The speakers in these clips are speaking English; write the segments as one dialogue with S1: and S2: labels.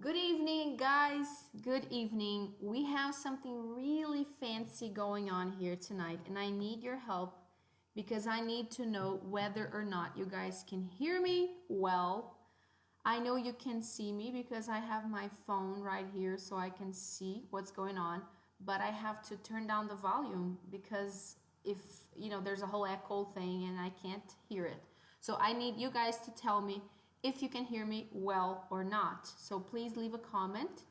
S1: Good evening, guys. Good evening. We have something really fancy going on here tonight, and I need your help because I need to know whether or not you guys can hear me well. I know you can see me because I have my phone right here so I can see what's going on, but I have to turn down the volume because if, there's a whole echo thing and I can't hear it. So I need you guys to tell me if you can hear me well or not. So please leave a comment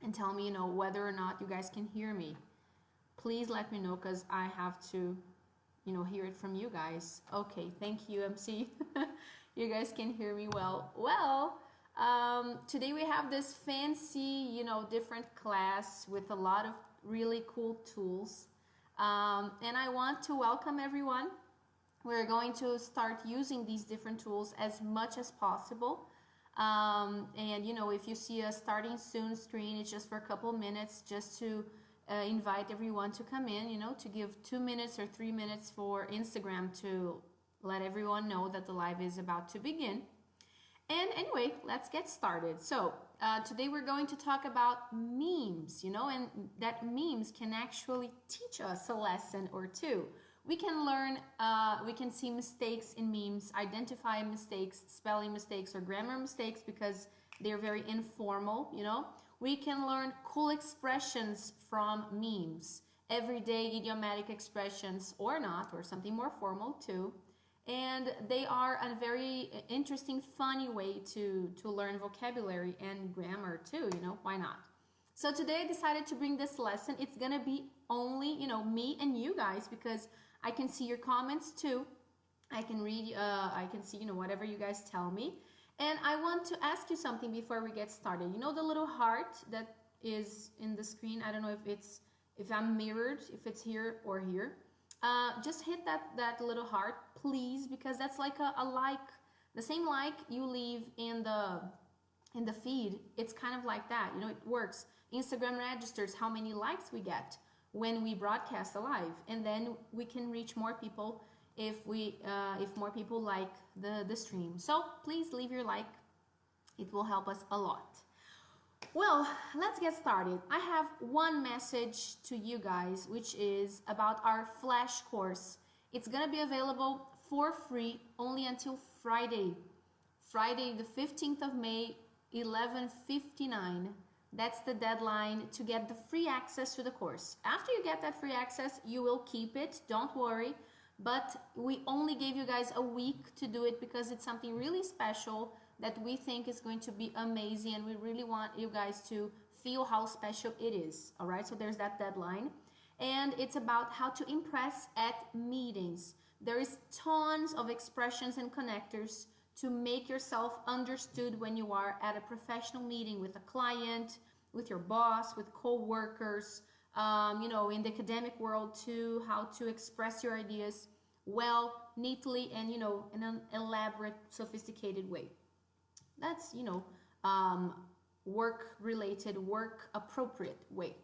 S1: and tell me, whether or not you guys can hear me. Please let me know because I have to, hear it from you guys. Okay, thank you, MC. You guys can hear me well. Well, today we have this fancy, different class with a lot of really cool tools. And I want to welcome everyone. We're going to start using these different tools as much as possible. And if you see a starting soon screen, it's just for a couple minutes just to invite everyone to come in, to give 2 minutes or 3 minutes for Instagram to let everyone know that the live is about to begin. And anyway, let's get started. So today we're going to talk about memes, and that memes can actually teach us a lesson or two. We can learn, we can see mistakes in memes, identify mistakes, spelling mistakes or grammar mistakes because they're very informal, We can learn cool expressions from memes, everyday idiomatic expressions or not, or something more formal too. And they are a very interesting, funny way to learn vocabulary and grammar too, why not? So today I decided to bring this lesson. It's gonna be only, me and you guys because I can see your comments too. I can read, I can see, whatever you guys tell me. And I want to ask you something before we get started. You know the little heart that is in the screen? I don't know if I'm mirrored, if it's here or here. Just hit that little heart, please, because that's like a like, the same like you leave in the feed. It's kind of like that, it works. Instagram registers how many likes we get when we broadcast live, and then we can reach more people if more people like the stream. So please leave your like, it will help us a lot. Well, let's get started. I have one message to you guys, which is about our flash course. It's gonna be available for free only until Friday the 15th of May, 11:59. That's the deadline to get the free access to the course. After you get that free access, you will keep it, don't worry. But we only gave you guys a week to do it because it's something really special that we think is going to be amazing, and we really want you guys to feel how special it is, all right? So there's that deadline. And it's about how to impress at meetings. There is tons of expressions and connectors to make yourself understood when you are at a professional meeting with a client, with your boss, with co-workers, in the academic world too, how to express your ideas well, neatly, and, in an elaborate, sophisticated way. That's, work-related, work-appropriate way.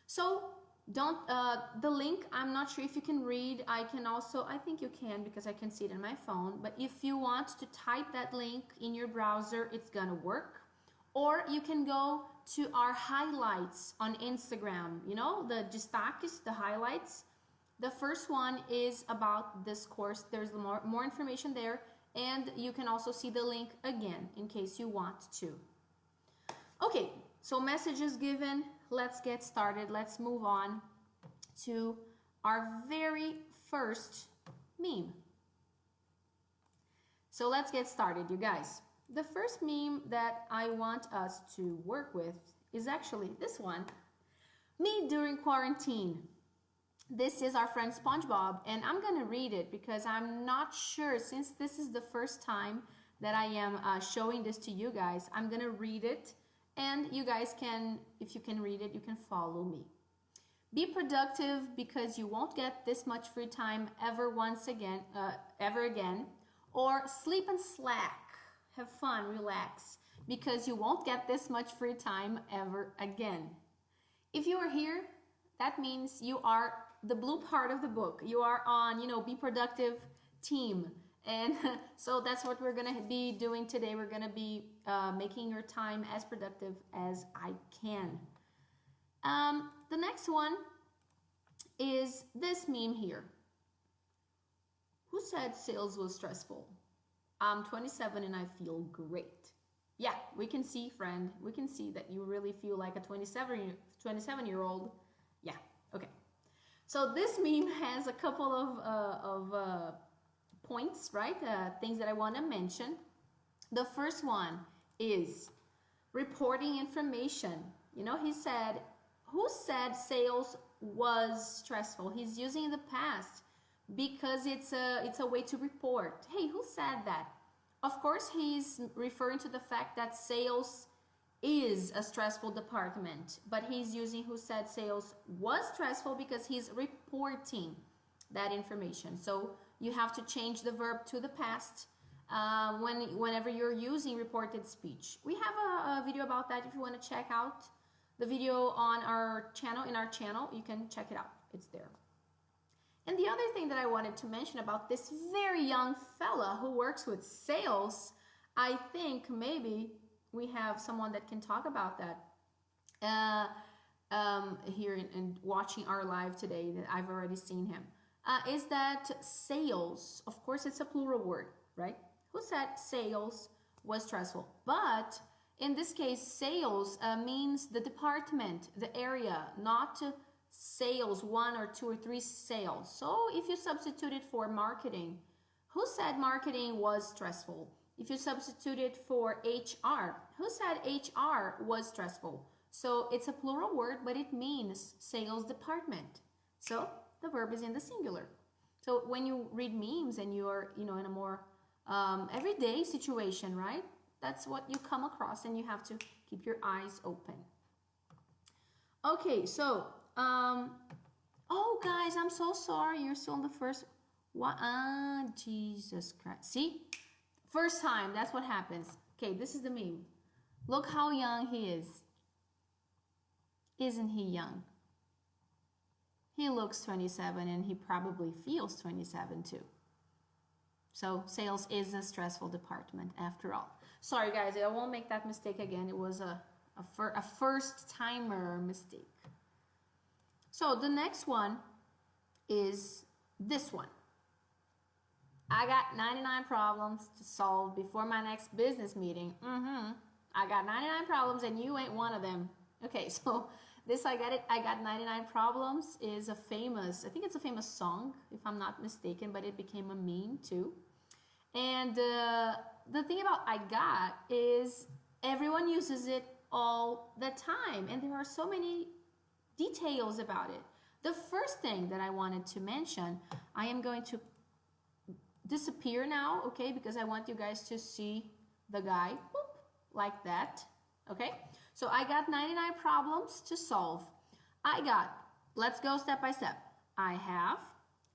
S1: So the link, I'm not sure if you can read. I think you can because I can see it in my phone. But if you want to type that link in your browser, it's gonna work. Or you can go to our highlights on Instagram, the destaques, the highlights. The first one is about this course. There's more information there. And you can also see the link again in case you want to. Okay, so messages given. Let's get started. Let's move on to our very first meme. So let's get started, you guys. The first meme that I want us to work with is actually this one. Me during quarantine. This is our friend SpongeBob, and I'm gonna read it because I'm not sure, since this is the first time that I am showing this to you guys, I'm gonna read it. And you guys can, if you can read it, you can follow me. Be productive because you won't get this much free time ever again. Or sleep and slack. Have fun, relax, because you won't get this much free time ever again. If you are here, that means you are the blue part of the book. You are on, be productive team. And so that's what we're gonna be doing today. We're gonna be making your time as productive as I can. The next one is this meme here. Who said sales was stressful? I'm 27 and I feel great. Yeah, we can see, friend. We can see that you really feel like a 27-year-old. Yeah, okay. So this meme has a couple of points, right? Things that I want to mention. The first one is reporting information. You know, he said, who said sales was stressful? He's using the past because it's a way to report. Hey, who said that? Of course, he's referring to the fact that sales is a stressful department, but he's using who said sales was stressful because he's reporting that information. So you have to change the verb to the past whenever you're using reported speech. We have a video about that if you want to check out the video on our channel. In our channel, you can check it out. It's there. And the other thing that I wanted to mention about this very young fella who works with sales, I think maybe we have someone that can talk about that here and watching our live today, that I've already seen him, is that sales, of course it's a plural word, right? Who said sales was stressful? But in this case, sales means the department, the area, not sales, 1 or 2 or 3 sales. So if you substitute it for marketing, who said marketing was stressful? If you substitute it for HR, who said HR was stressful? So it's a plural word, but it means sales department. So the verb is in the singular. So when you read memes and you're, in a more everyday situation, right? That's what you come across, and you have to keep your eyes open. Okay, so oh guys, I'm so sorry. You're still on the first one. Jesus Christ. See? First time, that's what happens. Okay, this is the meme. Look how young he is. Isn't he young? He looks 27 and he probably feels 27 too. So sales is a stressful department after all. Sorry guys, I won't make that mistake again. It was a first timer mistake. So the next one is this one. I got 99 problems to solve before my next business meeting. I got 99 problems and you ain't one of them. Okay, so this I got 99 problems is a famous, I think it's a famous song, if I'm not mistaken, but it became a meme too. And the thing about I got is everyone uses it all the time, and there are so many details about it. The first thing that I wanted to mention, I am going to disappear now, okay, because I want you guys to see the guy, whoop, like that, okay? So I got 99 problems to solve. I got, let's go step by step. I have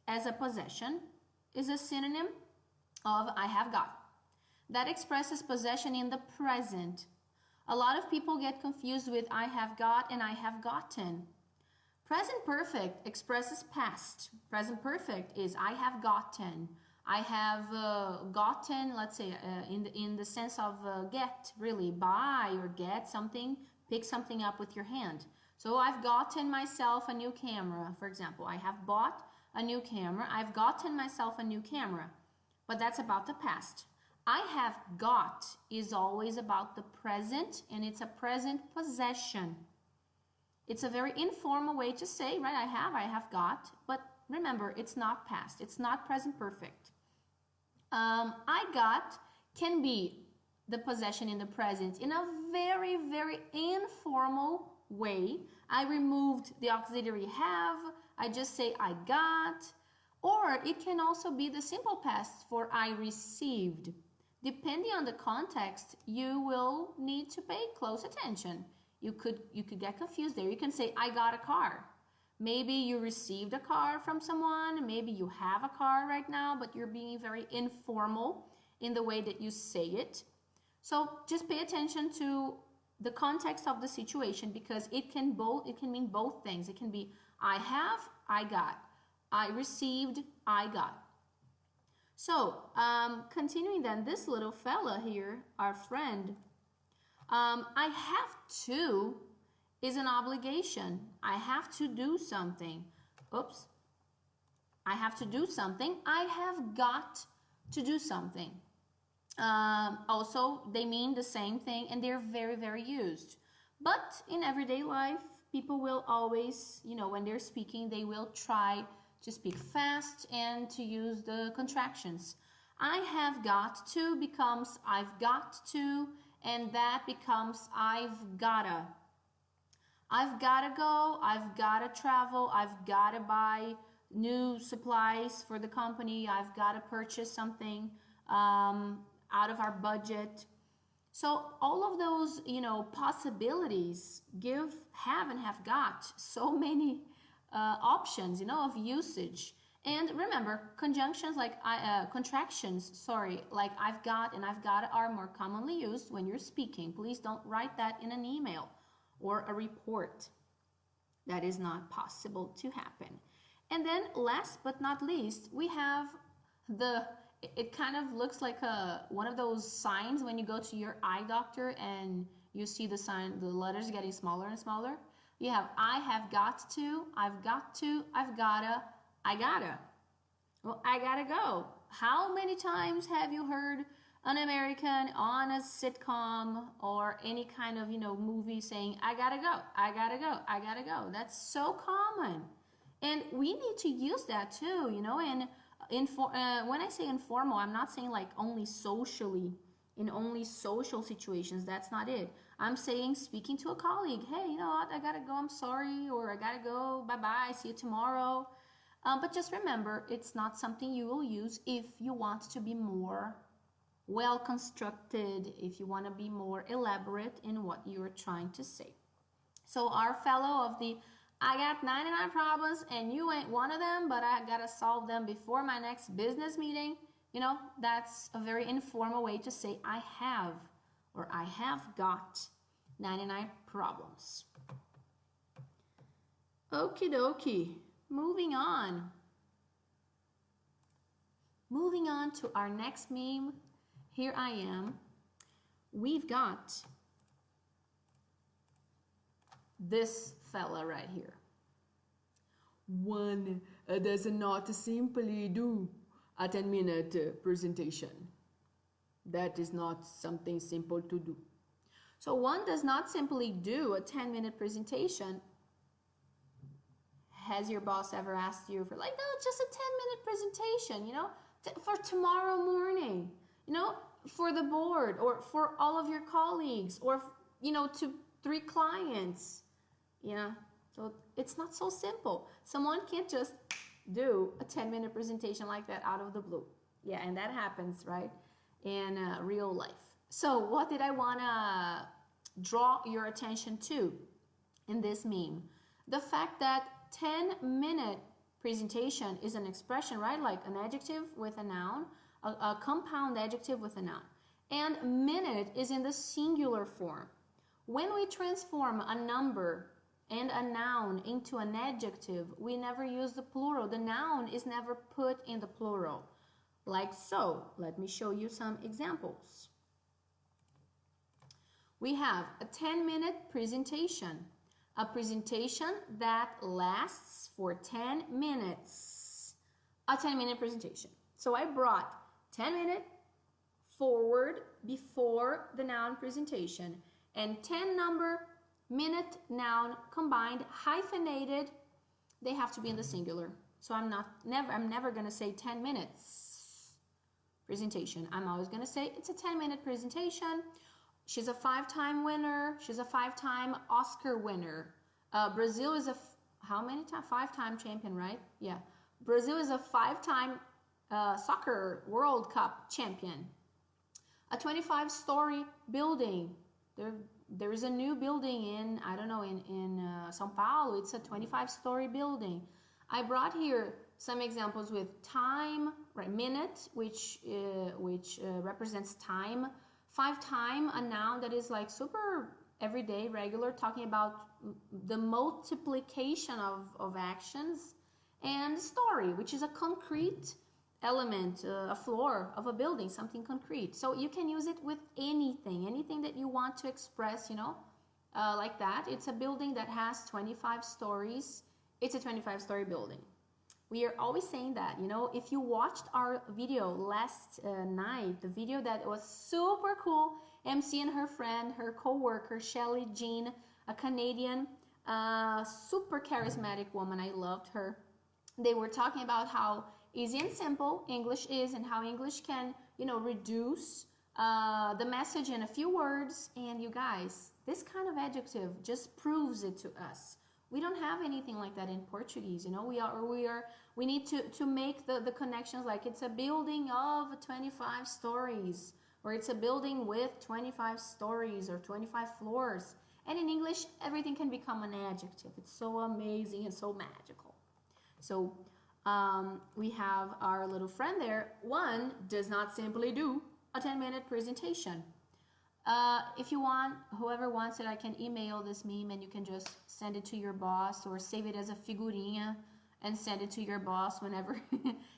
S1: as a possession is a synonym of I have got. That expresses possession in the present. A lot of people get confused with I have got and I have gotten. Present perfect expresses past. Present perfect is I have gotten. I have gotten, let's say, in the sense of get, really, buy or get something, pick something up with your hand. So I've gotten myself a new camera, for example. I have bought a new camera. I've gotten myself a new camera. But that's about the past. I have got is always about the present, and it's a present possession. It's a very informal way to say, right? I have got, but remember, it's not past. It's not present perfect. I got can be the possession in the present in a very, very informal way. I removed the auxiliary have. I just say I got. Or it can also be the simple past for I received. Depending on the context, you will need to pay close attention. You could get confused there. You can say I got a car. Maybe you received a car from someone. Maybe you have a car right now, but you're being very informal in the way that you say it. So just pay attention to the context of the situation, because it can mean both things. It can be I have, I got. I received, I got. So, continuing then, this little fella here, our friend, I have to is an obligation. I have to do something. Oops. I have to do something. I have got to do something. Also, they mean the same thing and they're very, very used. But in everyday life, people will always, when they're speaking, they will try to speak fast and to use the contractions. I have got to becomes I've got to, and that becomes I've gotta. I've gotta go, I've gotta travel, I've gotta buy new supplies for the company, I've gotta purchase something out of our budget. So all of those, possibilities have and have got so many options, of usage. And remember, contractions like I've got and I've got are more commonly used when you're speaking. Please don't write that in an email or a report. That is not possible to happen. And then last but not least, we have it kind of looks like one of those signs when you go to your eye doctor and you see the sign, the letters getting smaller and smaller. You have I have got to, I've got to, I've gotta, I gotta. Well, I gotta go. How many times have you heard an American on a sitcom or any kind of, movie saying, I gotta go, I gotta go, I gotta go. That's so common. And we need to use that too, and when I say informal, I'm not saying like only socially, in only social situations. That's not it. I'm saying speaking to a colleague, hey, you know what, I gotta go, I'm sorry, or I gotta go, bye-bye, see you tomorrow. But just remember, it's not something you will use if you want to be more well constructed, if you want to be more elaborate in what you're trying to say. So our fellow of the I got 99 problems and you ain't one of them, but I gotta solve them before my next business meeting, that's a very informal way to say I have or I have got 99 problems. Okie dokie. Moving on to our next meme. Here I am. We've got this fella right here. One does not simply do a 10-minute presentation. That is not something simple to do. So one does not simply do a 10-minute presentation. Has your boss ever asked you for no, just a 10-minute presentation, for tomorrow morning, for the board or for all of your colleagues or, to 3 clients, So it's not so simple. Someone can't just do a 10-minute presentation like that out of the blue. Yeah, and that happens, right, in real life. So what did I want to draw your attention to in this meme? The fact that 10-minute presentation is an expression, right? Like an adjective with a noun, a compound adjective with a noun. And minute is in the singular form. When we transform a number and a noun into an adjective, we never use the plural. The noun is never put in the plural. Like so. Let me show you some examples. We have a 10-minute presentation. A presentation that lasts for 10 minutes. A 10-minute presentation. So I brought 10-minute forward before the noun presentation and 10 number minute noun combined hyphenated. They have to be in the singular. So I'm never going to say 10 minutes presentation. I'm always going to say it's a 10-minute presentation. She's a 5-time winner. She's a 5-time Oscar winner. Brazil is how many times? 5-time champion, right? Yeah. Brazil is a 5-time soccer World Cup champion. A 25-story building. There is a new building in, I don't know, in São Paulo. It's a 25-story building. I brought here some examples with time, right? Minute, which represents time. 5-time, a noun that is like super everyday, regular, talking about the multiplication of actions. And story, which is a concrete element, a floor of a building, something concrete. So you can use it with anything that you want to express, you know, like that. It's a building that has 25 stories. It's a 25-story building. We are always saying that, you know, if you watched our video last night, the video that was super cool, MC and her friend, her co-worker, Shelly Jean, a Canadian, super charismatic woman. I loved her. They were talking about how easy and simple English is and how English can, you know, reduce the message in a few words. And you guys, this kind of adjective just proves it to us. We don't have anything like that in Portuguese, you know. We need to make the connections, like it's a building of 25 stories, or it's a building with 25 stories or 25 floors. And in English, everything can become an adjective. It's so amazing and so magical. So we have our little friend there. One does not simply do a 10-minute presentation. If you want, whoever wants it, I can email this meme and you can just send it to your boss or save it as a figurinha and send it to your boss whenever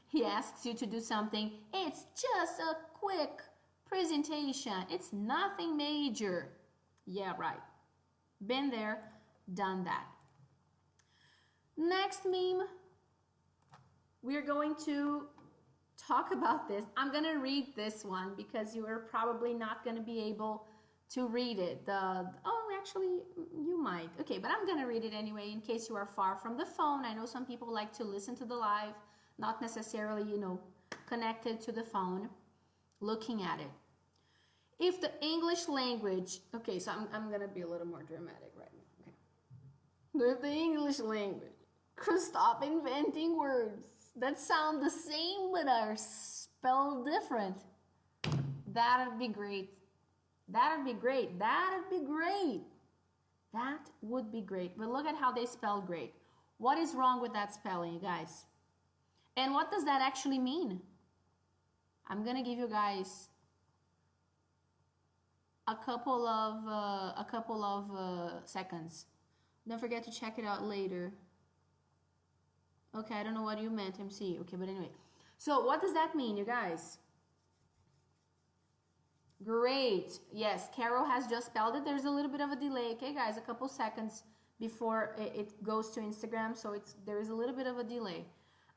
S1: he asks you to do something. It's just a quick presentation. It's nothing major. Yeah, right. Been there, done that. Next meme, we're going to talk about this. I'm going to read this one because you are probably not going to be able to read it. Actually, you might. Okay, but I'm going to read it anyway in case you are far from the phone. I know some people like to listen to the live, not necessarily, you know, connected to the phone, looking at it. If the English language, okay, so I'm going to be a little more dramatic right now. Okay. If the English language could stop inventing words that sound the same but are spelled different, that'd be great. That'd be great. That'd be great. That would be great. But look at how they spell great. What is wrong with that spelling, you guys? And what does that actually mean? I'm gonna give you guys a couple of seconds. Don't forget to check it out later. Okay, I don't know what you meant, MC. Okay, but anyway. So what does that mean, you guys? Great. Yes, Carol has just spelled it. There's a little bit of a delay. Okay, guys, a couple seconds before it goes to Instagram. So there is a little bit of a delay.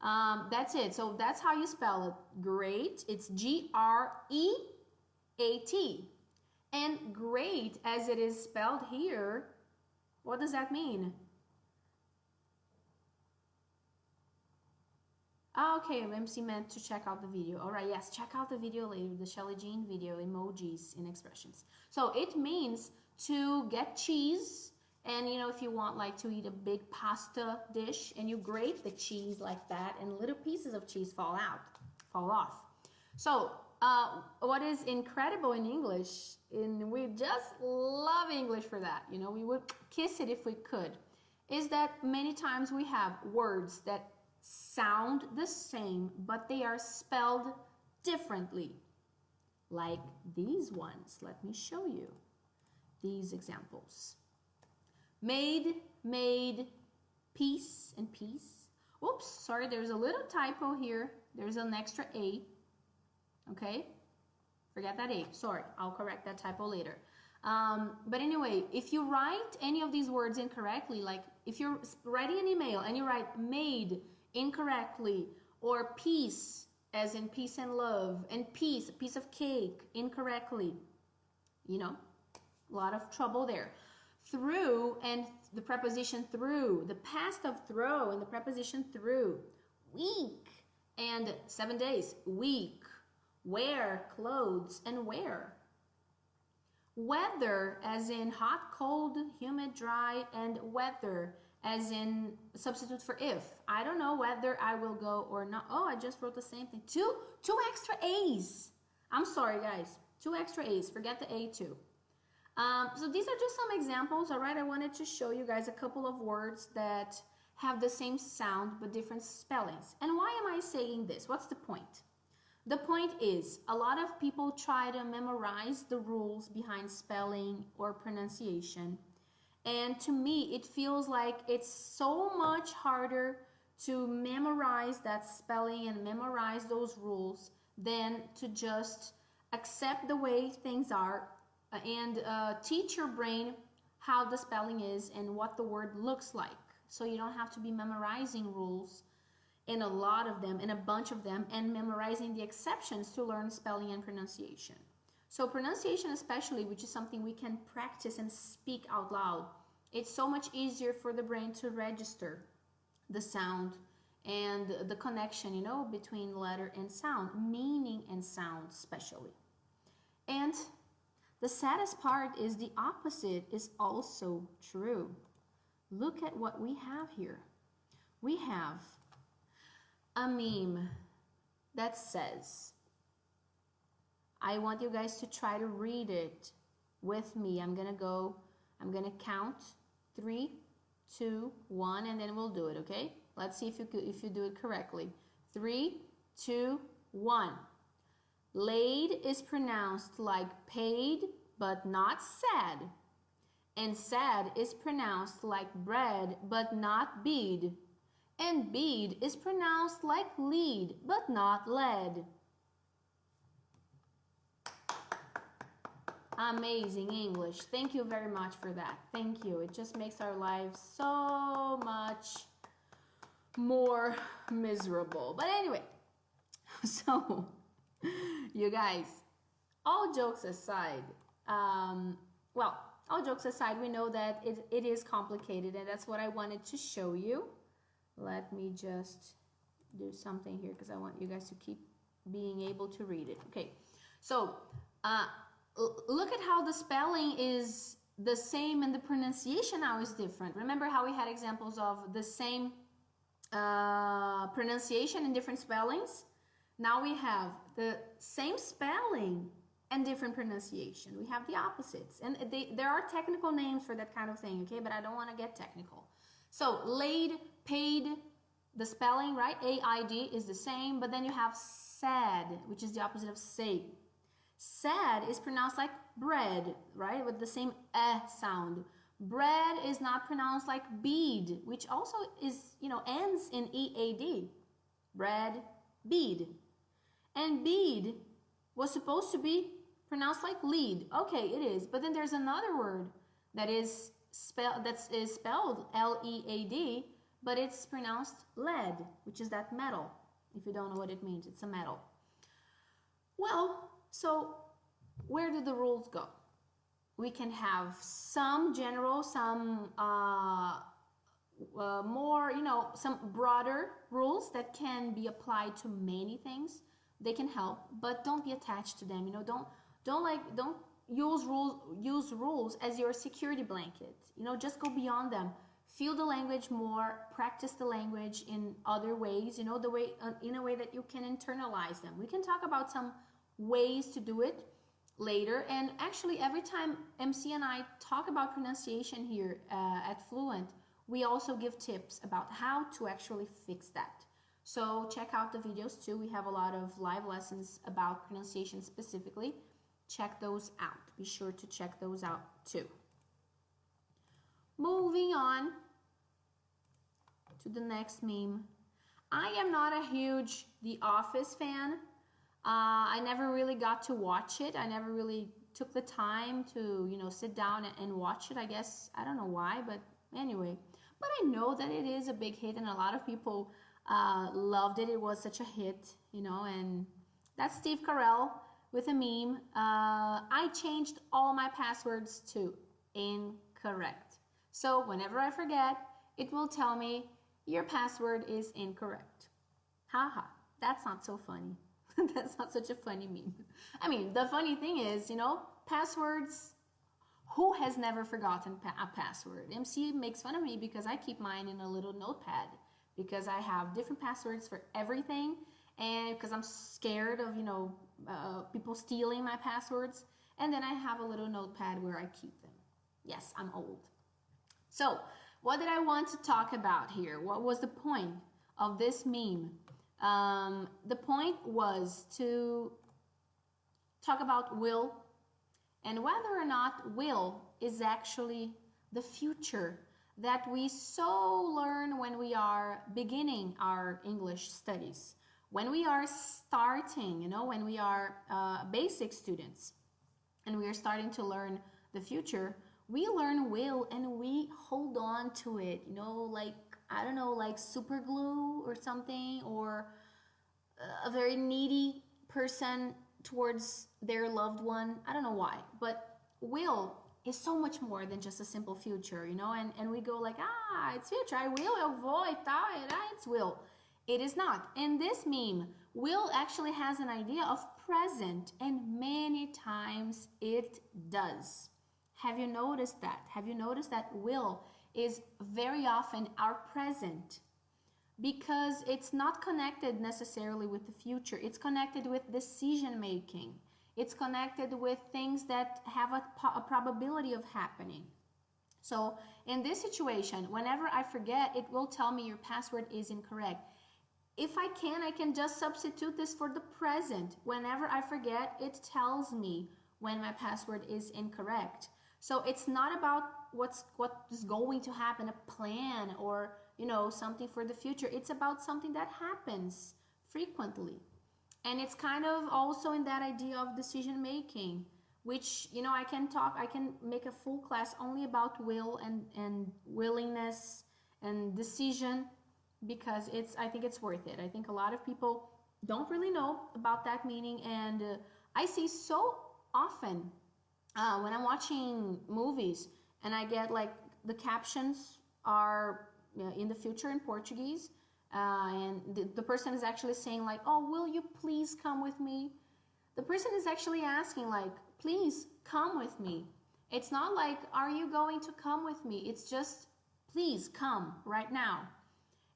S1: That's it. So that's how you spell it. Great. It's Great. And great, as it is spelled here, what does that mean? Okay, MC meant to check out the video. All right, yes, check out the video later, the Shelly Jean video, emojis and expressions. So it means to get cheese, and you know, if you want like to eat a big pasta dish and you grate the cheese like that and little pieces of cheese fall off. So what is incredible in English, and we just love English for that, you know, we would kiss it if we could, is that many times we have words that sound the same, but they are spelled differently. Like these ones. Let me show you these examples. Made, peace, and peace. Oops, sorry, there's a little typo here. There's an extra A. Okay? Forget that A. Sorry, I'll correct that typo later. But anyway, if you write any of these words incorrectly, like if you're writing an email and you write made incorrectly, or peace, as in peace and love, and piece, a piece of cake, incorrectly, you know, a lot of trouble there. Through and the preposition through, the past of throw and the preposition through, week and 7 days, week, wear, clothes, and wear. Weather, as in hot, cold, humid, dry, and weather, as in substitute for if. I don't know whether I will go or not. Oh, I just wrote the same thing. Two extra A's. I'm sorry, guys. 2 extra A's. Forget the A too. So these are just some examples, all right? I wanted to show you guys a couple of words that have the same sound but different spellings. And why am I saying this? What's the point? The point is, a lot of people try to memorize the rules behind spelling or pronunciation. And to me, it feels like it's so much harder to memorize that spelling and memorize those rules than to just accept the way things are and teach your brain how the spelling is and what the word looks like. So you don't have to be memorizing rules and a lot of them and a bunch of them and memorizing the exceptions to learn spelling and pronunciation. So pronunciation especially, which is something we can practice and speak out loud, it's so much easier for the brain to register the sound and the connection, you know, between letter and sound, meaning and sound especially. And the saddest part is the opposite is also true. Look at what we have here. We have a meme that says, I want you guys to try to read it with me. I'm gonna count 3, 2, 1, and then we'll do it, okay? Let's see if you do it correctly. 3, 2, 1. Laid is pronounced like paid, but not sad. And sad is pronounced like bread, but not bead. And bead is pronounced like lead, but not lead. Amazing English. Thank you very much for that. Thank you. It just makes our lives so much more miserable. But anyway, so you guys, all jokes aside, all jokes aside, we know that it is complicated, and that's what I wanted to show you. Let me just do something here because I want you guys to keep being able to read it. Okay, so look at how the spelling is the same and the pronunciation now is different. Remember how we had examples of the same pronunciation and different spellings? Now we have the same spelling and different pronunciation. We have the opposites. And there are technical names for that kind of thing, okay? But I don't want to get technical. So laid, paid, the spelling, right? A-I-D is the same, but then you have sad, which is the opposite of say. Sad is pronounced like bread, right? With the same eh sound. Bread is not pronounced like bead, which also is, you know, ends in E-A-D. Bread, bead. And bead was supposed to be pronounced like lead. Okay, it is. But then there's another word that is spelled L-E-A-D, but it's pronounced lead, which is that metal. If you don't know what it means, it's a metal. Well, so where do the rules go? We can have some general, some more, you know, some broader rules that can be applied to many things. They can help, but don't be attached to them. You know, don't use rules as your security blanket. You know, just go beyond them. Feel the language more, practice the language in other ways, you know, in a way that you can internalize them. We can talk about some ways to do it later. And actually, every time MC and I talk about pronunciation here at Fluent, we also give tips about how to actually fix that. So check out the videos too. We have a lot of live lessons about pronunciation specifically. Check those out. Be sure to check those out too. Moving on to the next meme. I am not a huge The Office fan. I never really got to watch it. I never really took the time to, you know, sit down and watch it. I guess, I don't know why, but anyway. But I know that it is a big hit and a lot of people loved it. It was such a hit, you know, and that's Steve Carell with a meme. I changed all my passwords to incorrect. So whenever I forget, it will tell me your password is incorrect. Haha, that's not so funny. That's not such a funny meme. I mean, the funny thing is, you know, passwords, who has never forgotten a password? MC makes fun of me because I keep mine in a little notepad because I have different passwords for everything and because I'm scared of, you know, people stealing my passwords. And then I have a little notepad where I keep them. Yes, I'm old. So, what did I want to talk about here? What was the point of this meme? The point was to talk about will and whether or not will is actually the future that we so learn when we are beginning our English studies, when we are starting, you know, when we are basic students and we are starting to learn the future, we learn will and we hold on to it, you know, like, I don't know, like super glue or something, or a very needy person towards their loved one. I don't know why, but will is so much more than just a simple future, you know, and we go like, it's future, I will, eu vou e tal, it's will. It is not. And this meme, will actually has an idea of present, and many times it does. Have you noticed that? Have you noticed that will is very often our present? Because it's not connected necessarily with the future. It's connected with decision making. It's connected with things that have a probability of happening. So in this situation, whenever I forget, it will tell me your password is incorrect. If I can just substitute this for the present. Whenever I forget, it tells me when my password is incorrect. So it's not about what is going to happen, a plan or, you know, something for the future. It's about something that happens frequently. And it's kind of also in that idea of decision making, which, you know, I can make a full class only about will and willingness and decision, because I think it's worth it. I think a lot of people don't really know about that meaning, and I see so often when I'm watching movies and I get like the captions are in the future in Portuguese, and the person is actually saying like, oh, will you please come with me? The person is actually asking like, please come with me. It's not like, are you going to come with me? It's just, please come right now.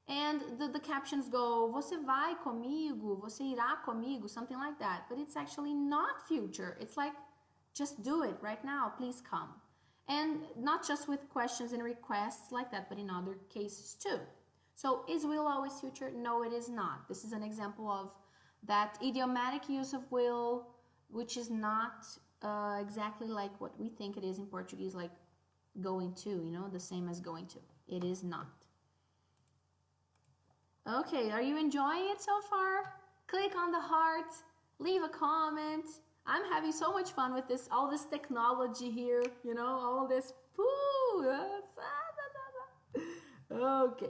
S1: And the captions go, você vai comigo, você irá comigo, something like that. But it's actually not future. It's like, just do it right now, please come. And not just with questions and requests like that, but in other cases too. So is will always future? No, it is not. This is an example of that idiomatic use of will, which is not exactly like what we think it is in Portuguese, like going to, you know, the same as going to. It is not. Okay, are you enjoying it so far? Click on the heart, leave a comment. I'm having so much fun with this, all this technology here, you know, all this. Okay.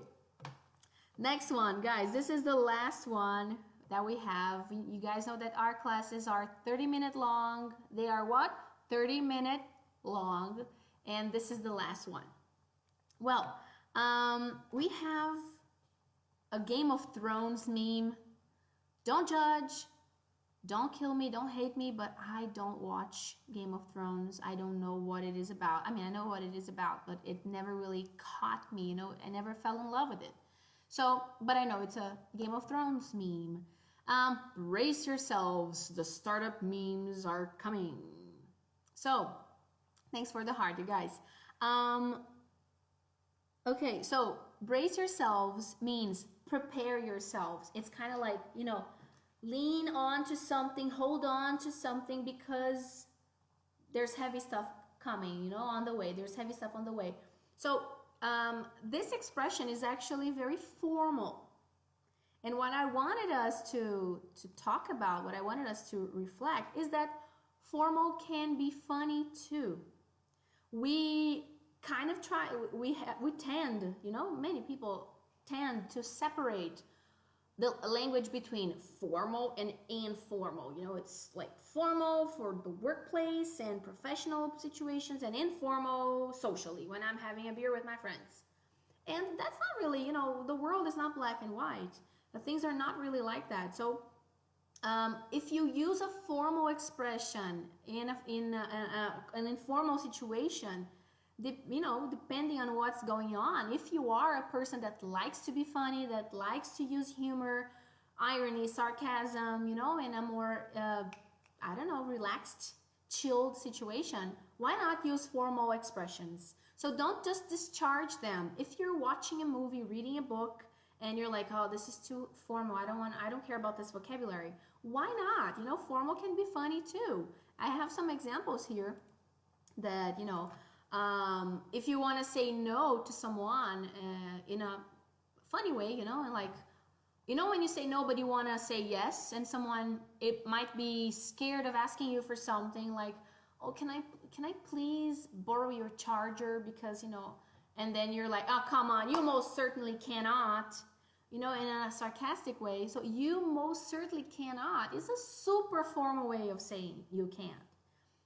S1: Next one, guys, this is the last one that we have. You guys know that our classes are 30-minute long. They are what? 30-minute long. And this is the last one. Well, we have a Game of Thrones meme. Don't judge, don't kill me, don't hate me, but I don't watch Game of Thrones. I don't know what it is about. I mean, I know what it is about, but it never really caught me, you know, I never fell in love with it. So, but I know it's a Game of Thrones meme. Brace yourselves, the startup memes are coming. So, thanks for the heart, you guys. Okay, so brace yourselves means prepare yourselves. It's kind of like, you know, lean on to something, hold on to something, because there's heavy stuff coming, you know, on the way. There's heavy stuff on the way. So this expression is actually very formal. And what I wanted us to talk about, what I wanted us to reflect, is that formal can be funny too. We kind of we tend, you know, many people tend to separate the language between formal and informal. You know, it's like formal for the workplace and professional situations, and informal socially when I'm having a beer with my friends. And that's not really, you know, the world is not black and white. The things are not really like that. So if you use a formal expression in an informal situation, you know, depending on what's going on, if you are a person that likes to be funny, that likes to use humor, irony, sarcasm, you know, in a more, I don't know, relaxed, chilled situation, why not use formal expressions? So don't just discharge them. If you're watching a movie, reading a book, and you're like, oh, this is too formal, I don't care about this vocabulary, why not? You know, formal can be funny too. I have some examples here that, you know, If you want to say no to someone in a funny way, you know, and like, you know, when you say no but you want to say yes, and someone, it might be scared of asking you for something, like, oh, can I please borrow your charger, because, you know, and then you're like, oh, come on, you most certainly cannot, you know, in a sarcastic way. So you most certainly cannot is a super formal way of saying you can't.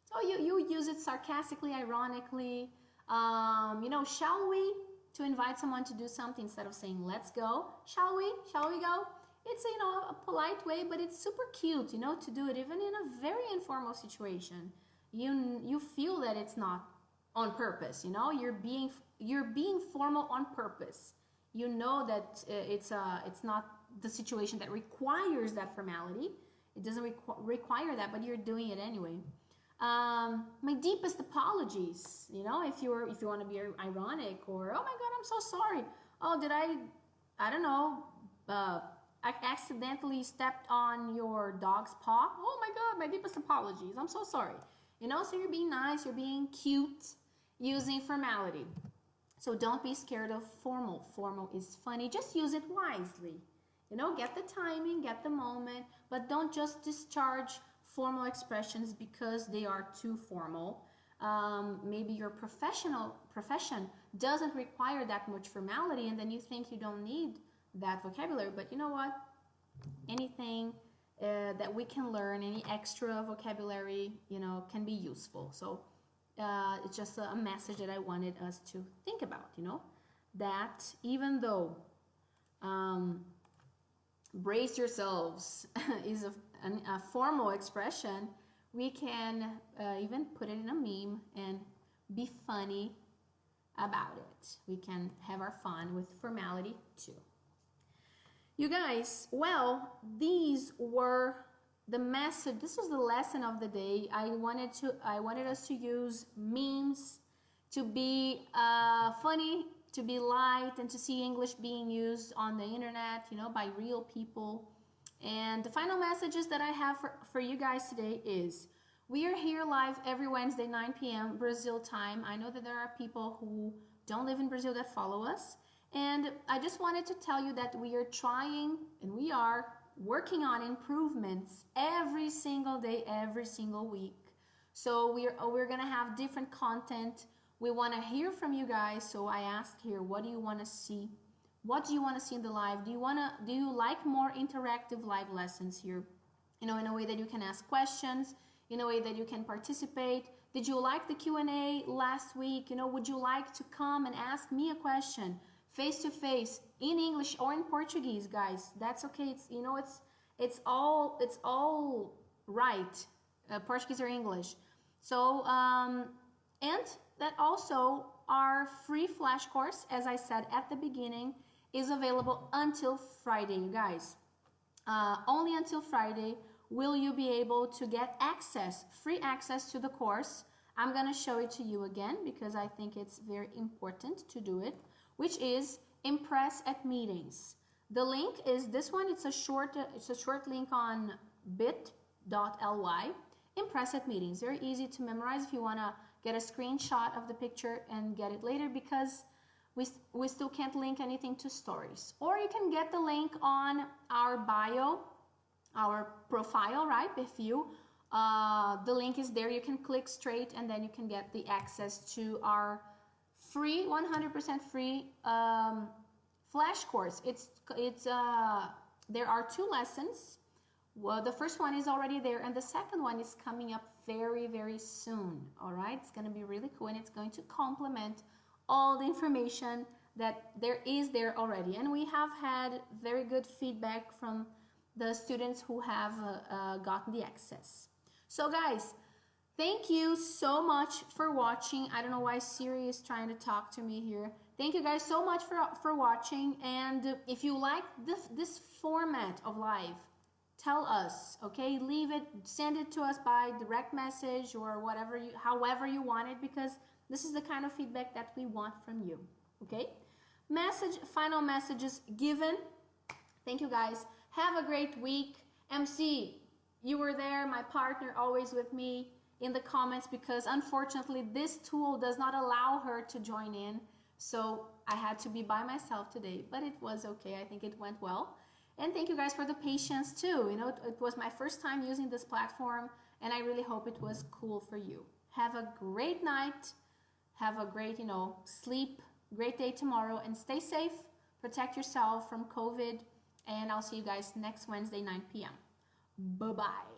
S1: So you use it sarcastically, ironically. You know, shall we? To invite someone to do something, instead of saying let's go, shall we? Shall we go? It's, you know, a polite way, but it's super cute, you know, to do it even in a very informal situation. You feel that it's not on purpose, you know, you're being formal on purpose. You know that it's not the situation that requires that formality. It doesn't require that, but you're doing it anyway. My deepest apologies, you know, if you want to be ironic, or oh my god, I'm so sorry. Oh, did I don't know, I accidentally stepped on your dog's paw. Oh my god, my deepest apologies. I'm so sorry. You know, so you're being nice, you're being cute, using formality. So don't be scared of formal. Formal is funny. Just use it wisely. You know, get the timing, get the moment, but don't just discharge formal expressions because they are too formal. Maybe your profession doesn't require that much formality, and then you think you don't need that vocabulary. But you know what? Anything that we can learn, any extra vocabulary, you know, can be useful. So it's just a message that I wanted us to think about, you know, that even though brace yourselves is a formal expression, we can even put it in a meme and be funny about it. We can have our fun with formality too. You guys, well, these were the message. This was the lesson of the day. I wanted us to use memes to be funny, to be light, and to see English being used on the internet, you know, by real people. And the final messages that I have for you guys today is, we are here live every Wednesday, 9 p.m. Brazil time. I know that there are people who don't live in Brazil that follow us. And I just wanted to tell you that we are trying, and we are working on improvements every single day, every single week. So we're gonna have different content. We want to hear from you guys. So I asked here, what do you want to see? What do you want to see in the live? Do you like more interactive live lessons here? You know, in a way that you can ask questions, in a way that you can participate. Did you like the Q&A last week? You know, would you like to come and ask me a question face to face in English or in Portuguese, guys? That's okay. It's, you know, it's all right, Portuguese or English. So and that also our free flash course, as I said at the beginning, is available until Friday, you guys. Only until Friday will you be able to get access, free access to the course. I'm gonna show it to you again because I think it's very important to do it, which is Impress at Meetings. The link is this one. It's a short link on bit.ly. Impress at Meetings. Very easy to memorize if you wanna get a screenshot of the picture and get it later, because we still can't link anything to stories. Or you can get the link on our bio, our profile, right? If you, the link is there, you can click straight and then you can get the access to our free, 100% free flash course. There are 2 lessons. Well, the first one is already there and the second one is coming up very, very soon. All right, it's going to be really cool and it's going to complement all the information that there is there already. And we have had very good feedback from the students who have gotten the access. So guys, thank you so much for watching. I don't know why Siri is trying to talk to me here. Thank you guys so much for watching. And if you like this format of live, tell us, okay? Leave it, send it to us by direct message or whatever however you want it, because this is the kind of feedback that we want from you, okay? Final messages given. Thank you guys. Have a great week. MC, you were there, my partner, always with me in the comments, because unfortunately this tool does not allow her to join in. So I had to be by myself today, but it was okay. I think it went well. And thank you guys for the patience too. You know, it was my first time using this platform, and I really hope it was cool for you. Have a great night. Have a great, sleep, great day tomorrow, and stay safe. Protect yourself from COVID, and I'll see you guys next Wednesday, 9 p.m. Bye-bye.